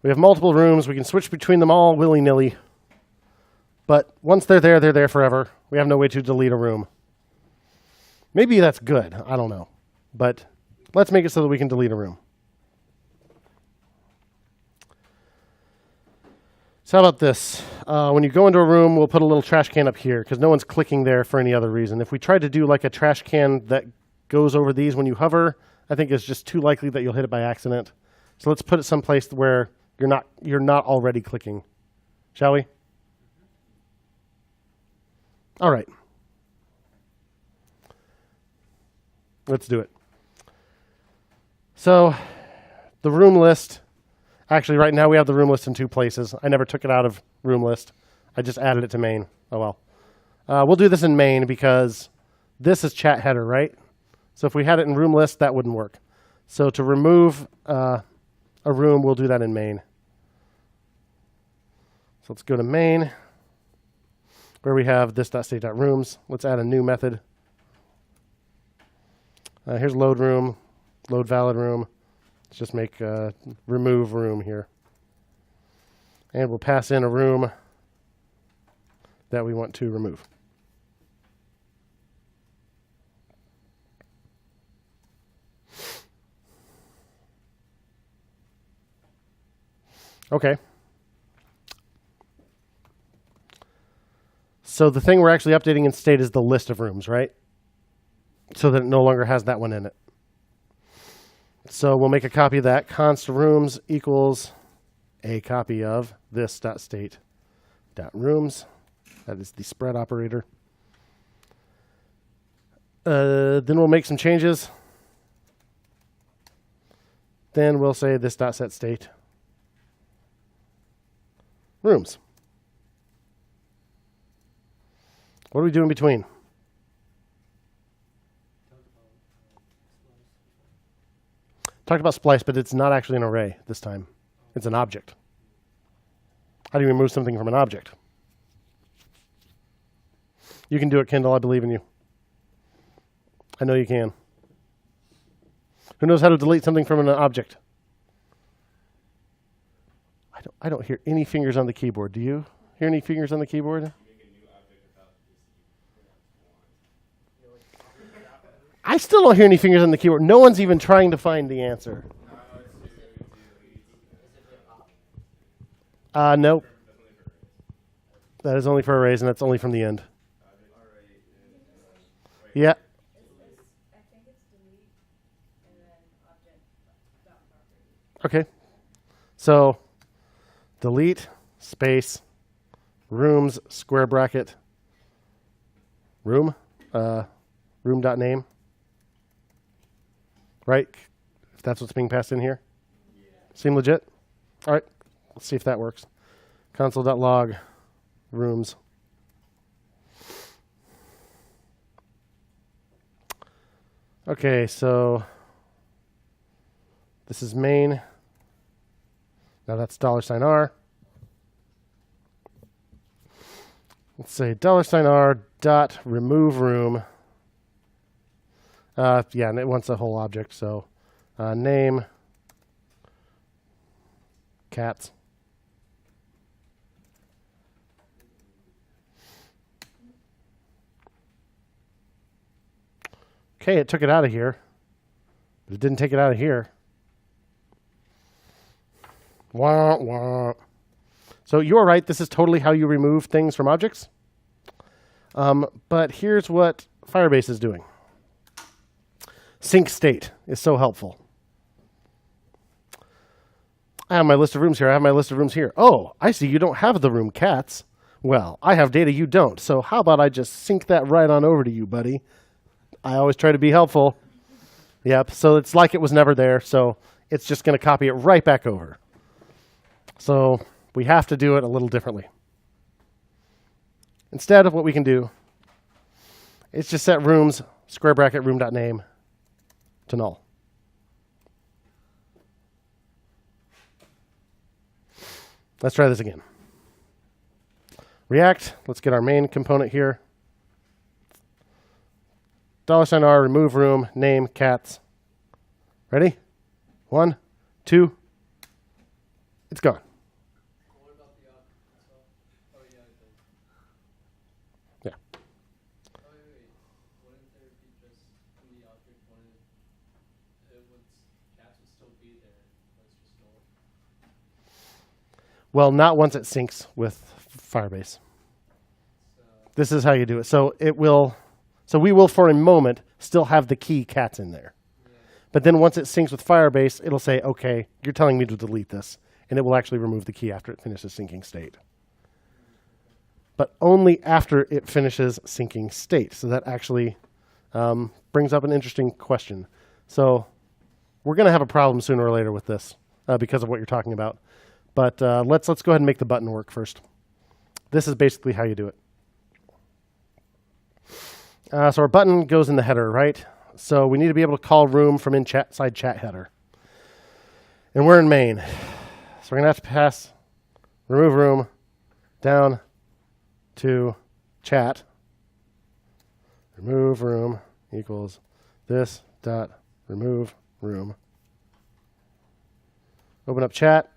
We have multiple rooms. We can switch between them all willy-nilly. But once they're there forever. We have no way to delete a room. Maybe that's good. I don't know. But let's make it so that we can delete a room. So how about this? When you go into a room, we'll put a little trash can up here because no one's clicking there for any other reason. If we tried to do like a trash can that goes over these when you hover, I think it's just too likely that you'll hit it by accident. So let's put it someplace where you're not already clicking. Shall we? All right. Let's do it. So the room list, actually right now we have the room list in two places. I never took it out of room list. I just added it to main. Oh well. We'll do this in main because this is chat header, right? So if we had it in room list, that wouldn't work. So to remove a room, we'll do that in main. So let's go to main, where we have this.state.rooms. Let's add a new method. Here's load room, load valid room. Let's just make remove room here. And we'll pass in a room that we want to remove. Okay. So the thing we're actually updating in state is the list of rooms, right? So that it no longer has that one in it. So we'll make a copy of that. Const rooms equals a copy of this.state.rooms. That is the spread operator. Then we'll make some changes. Then we'll say this.setState rooms. What do we do in between? Talked about splice, but it's not actually an array this time. It's an object. How do you remove something from an object? You can do it, Kendall. I believe in you. I know you can. Who knows how to delete something from an object? I don't hear any fingers on the keyboard. Do you hear any fingers on the keyboard? I still don't hear any fingers on the keyboard. No one's even trying to find the answer. Nope. That is only for arrays, and that's only from the end. Yeah. Okay. So delete space rooms square bracket room room.name. Right? If that's what's being passed in here. Yeah. Seem legit? All right. Let's see if that works. Console.log rooms. Okay, so this is main. Now that's $R. Let's say $R dot remove room. Yeah, and it wants a whole object. So name cats. Okay, it took it out of here, but it didn't take it out of here. Wah, wah. So you are right. This is totally how you remove things from objects. But here's what Firebase is doing. Sync state is so helpful. I have my list of rooms here. I have my list of rooms here. Oh, I see you don't have the room cats. Well, I have data you don't. So how about I just sync that right on over to you, buddy? I always try to be helpful. Yep. So it's like it was never there. So it's just going to copy it right back over. So we have to do it a little differently. Instead of what we can do, it's just set rooms square bracket room.name to null. Let's try this again. React, let's get our main component here. $R remove room, name, cats. Ready? 1, 2. It's gone. Well, not once it syncs with Firebase. This is how you do it. So we will for a moment still have the key cats in there. But then once it syncs with Firebase, it'll say, okay, you're telling me to delete this. And it will actually remove the key after it finishes syncing state. But only after it finishes syncing state. So that actually brings up an interesting question. So we're going to have a problem sooner or later with this because of what you're talking about. But let's go ahead and make the button work first. This is basically how you do it. So our button goes in the header, right? So we need to be able to call room from inside chat header. And we're in main. So we're going to have to pass remove room down to chat. Remove room equals this dot remove room. Open up chat.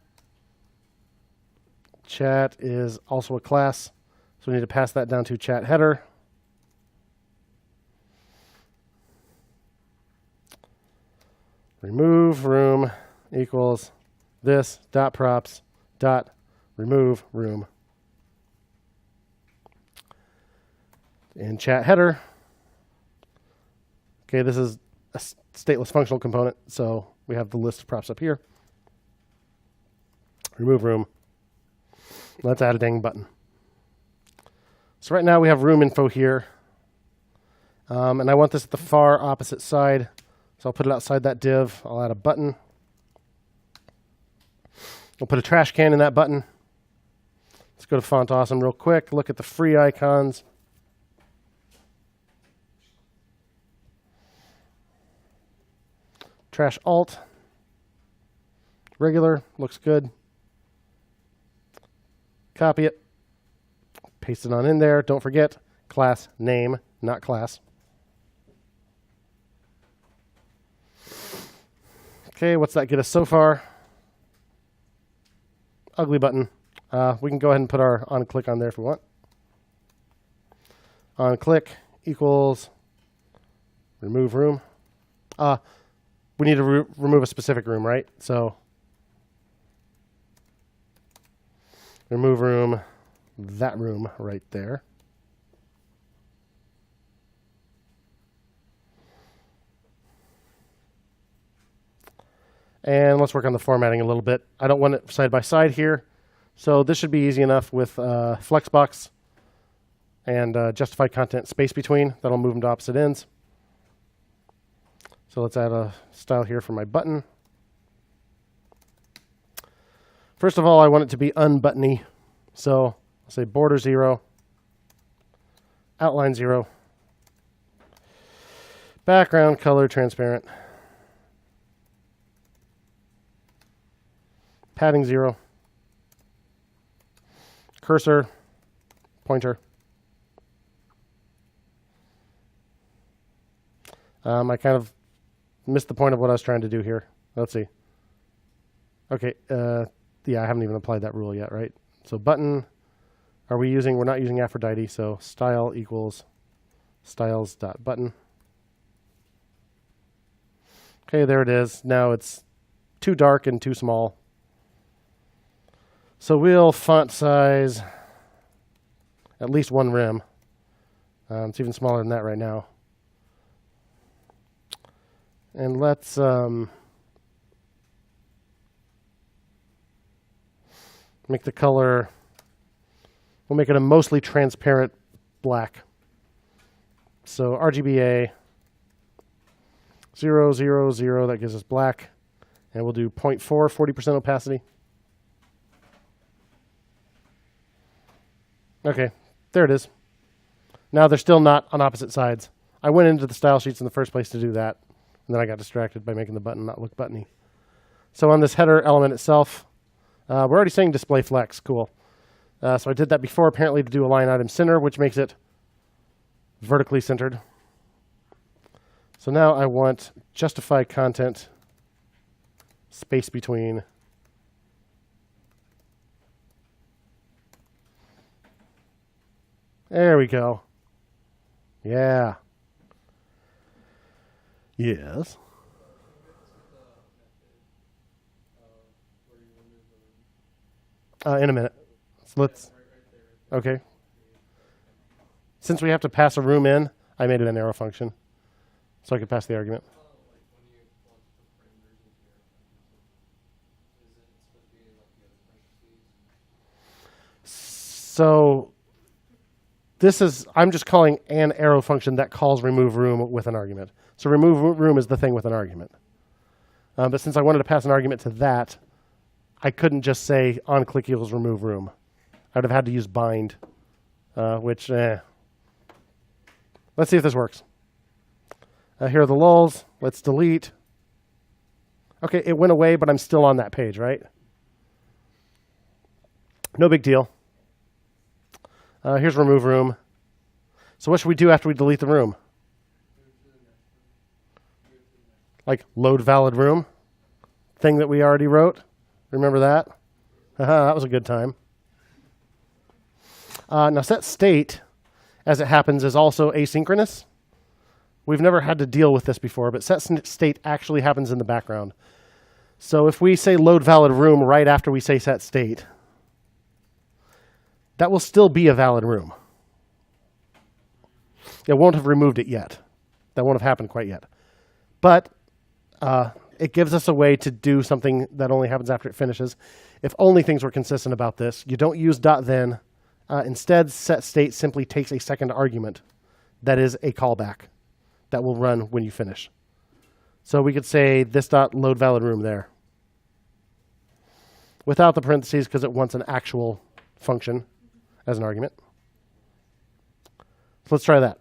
Chat is also a class, so we need to pass that down to chat header. Remove room equals this dot props dot remove room. In chat header, okay, this is a stateless functional component, so we have the list of props up here. Remove room. Let's add a dang button. So right now we have room info here, and I want this at the far opposite side. So I'll put it outside that div. I'll add a button. I'll put a trash can in that button. Let's go to Font Awesome real quick. Look at the free icons. Trash alt. Regular. Looks good. Copy it. Paste it on in there. Don't forget, class name, not class. Okay, what's that get us so far? Ugly button. We can go ahead and put our onClick on there if we want. OnClick equals remove room. We need to remove a specific room, right? So remove room, that room right there. And let's work on the formatting a little bit. I don't want it side by side here. So this should be easy enough with Flexbox and justify content space between. That'll move them to opposite ends. So let's add a style here for my button. First of all, I want it to be unbuttony. So I'll say border 0, outline 0, background color transparent, padding 0, cursor, pointer. I kind of missed the point of what I was trying to do here. Let's see. Okay, yeah, I haven't even applied that rule yet, right? So button, we're not using Aphrodite, so style equals styles.button. Okay, there it is. Now it's too dark and too small. So we'll font size at least one rim. It's even smaller than that right now. And let's make the color, we'll make it a mostly transparent black. So RGBA 0, 0, 0, that gives us black. And we'll do 0.4, 40% opacity. Okay, there it is. Now they're still not on opposite sides. I went into the style sheets in the first place to do that, and then I got distracted by making the button not look buttony. So on this header element itself, we're already saying display flex, cool. So I did that before, apparently to do a line item center, which makes it vertically centered. So now I want justify content, space between. There we go. Yeah. Yes. In a minute. So let's. Okay. Since we have to pass a room in, I made it an arrow function, so I could pass the argument. So this is, I'm just calling an arrow function that calls remove room with an argument. So remove room is the thing with an argument. But since I wanted to pass an argument to that, I couldn't just say onClick equals remove room. I would have had to use bind, which, Let's see if this works. Here are the lulls. Let's delete. Okay, it went away, but I'm still on that page, right? No big deal. Here's remove room. So what should we do after we delete the room? Like load valid room? Thing that we already wrote? Remember that? That was a good time. Now set state, as it happens, is also asynchronous. We've never had to deal with this before, but set state actually happens in the background. So if we say load valid room right after we say set state, that will still be a valid room. It won't have removed it yet. That won't have happened quite yet. But it gives us a way to do something that only happens after it finishes. If only things were consistent about this. You don't use .then. Instead, set state simply takes a second argument that is a callback that will run when you finish. So we could say this dot load valid room there without the parentheses because it wants an actual function as an argument. So let's try that.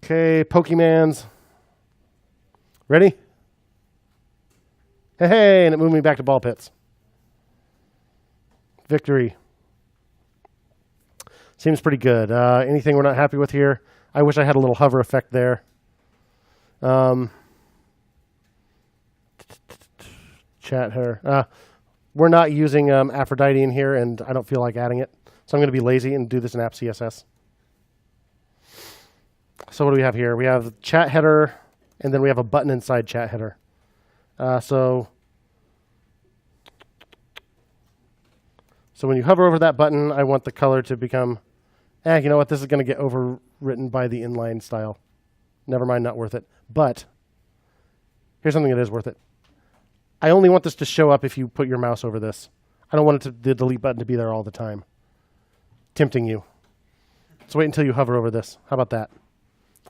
Okay, Pokemans. Ready? Hey, and it moved me back to ball pits. Victory. Seems pretty good. Anything we're not happy with here? I wish I had a little hover effect there. Chat header. We're not using Aphrodite in here, and I don't feel like adding it. So I'm going to be lazy and do this in app CSS. So what do we have here? We have chat header, and then we have a button inside chat header. So when you hover over that button, I want the color to become, you know what? This is going to get overwritten by the inline style. Never mind, not worth it. But here's something that is worth it. I only want this to show up if you put your mouse over this. I don't want the delete button to be there all the time, tempting you. So wait until you hover over this. How about that?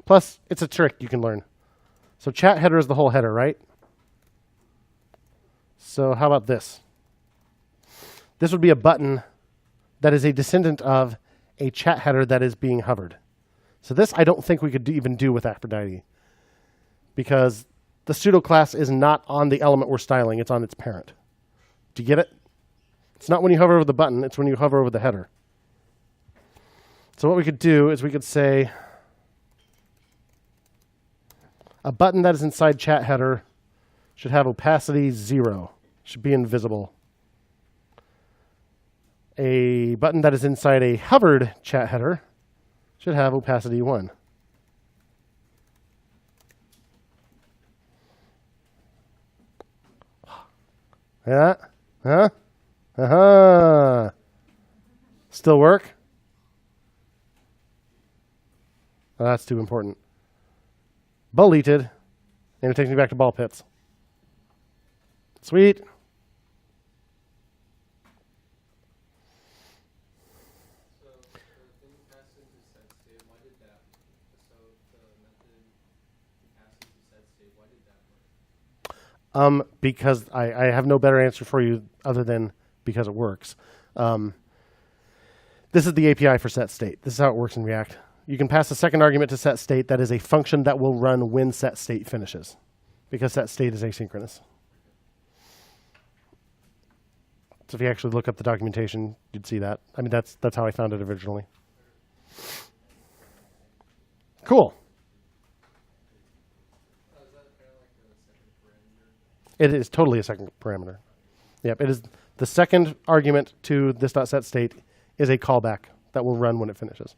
Plus, it's a trick you can learn. So chat header is the whole header, right? So how about this? This would be a button that is a descendant of a chat header that is being hovered. So this I don't think we could even do with Aphrodite because the pseudo class is not on the element we're styling. It's on its parent. Do you get it? It's not when you hover over the button. It's when you hover over the header. So what we could do is we could say a button that is inside chat header should have opacity 0. Should be invisible. A button that is inside a hovered chat header should have opacity 1. Yeah? Huh? Uh-huh. Still work? Oh, that's too important. Deleted. And it takes me back to ball pits. Sweet. Because I have no better answer for you other than because it works. This is the API for set state. This is how it works in React. You can pass a second argument to set state that is a function that will run when set state finishes, because set state is asynchronous. So if you actually look up the documentation, you'd see that. I mean, that's how I found it originally. Cool. It is totally a second parameter. Yep, it is the second argument to this.setState is a callback that will run when it finishes.